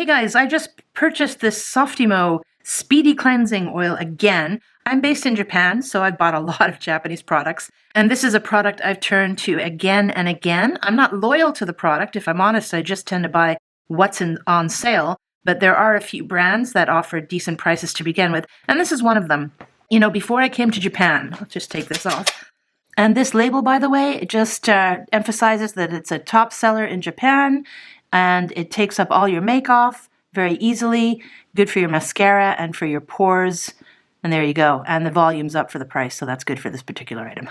Hey guys, I just purchased this Softymo Speedy Cleansing Oil again. I'm based in Japan, so I've bought a lot of Japanese products, and this is a product I've turned to again and again. I'm not loyal to the product, if I'm honest. I just tend to buy what's on sale, but there are a few brands that offer decent prices to begin with, and this is one of them. You know, before I came to Japan, let's just take this off. And this label, by the way, it just emphasizes that it's a top seller in Japan, and it takes up all your make off very easily, good for your mascara and for your pores, and there you go. And the volume's up for the price, so that's good for this particular item.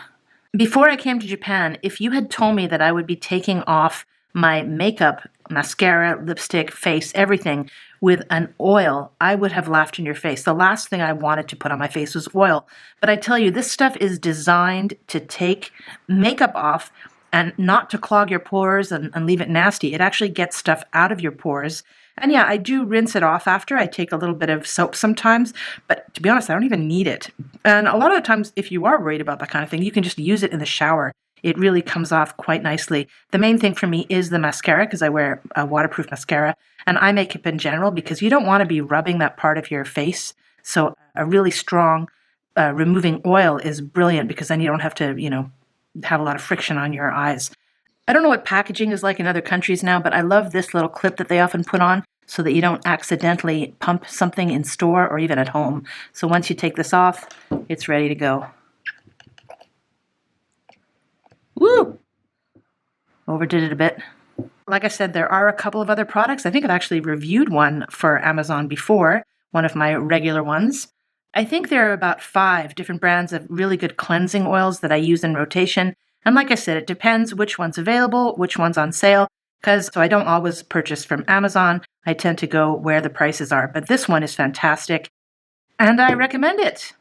Before I came to Japan, if you had told me that I would be taking off my makeup, mascara, lipstick, face, everything with an oil, I would have laughed in your face. The last thing I wanted to put on my face was oil. But I tell you, this stuff is designed to take makeup off and not to clog your pores and leave it nasty. It actually gets stuff out of your pores. And yeah, I do rinse it off after. I take a little bit of soap sometimes, but to be honest, I don't even need it. And a lot of the times, if you are worried about that kind of thing, you can just use it in the shower. It really comes off quite nicely. The main thing for me is the mascara, because I wear a waterproof mascara, and eye makeup in general, because you don't want to be rubbing that part of your face. So a really strong removing oil is brilliant, because then you don't have to, have a lot of friction on your eyes. I don't know what packaging is like in other countries now, but I love this little clip that they often put on so that you don't accidentally pump something in store or even at home. So once you take this off, it's ready to go. Woo! Overdid it a bit. Like I said, there are a couple of other products. I think I've actually reviewed one for Amazon before, one of my regular ones. I think there are about 5 different brands of really good cleansing oils that I use in rotation. And like I said, it depends which one's available, which one's on sale, so I don't always purchase from Amazon. I tend to go where the prices are. But this one is fantastic, and I recommend it.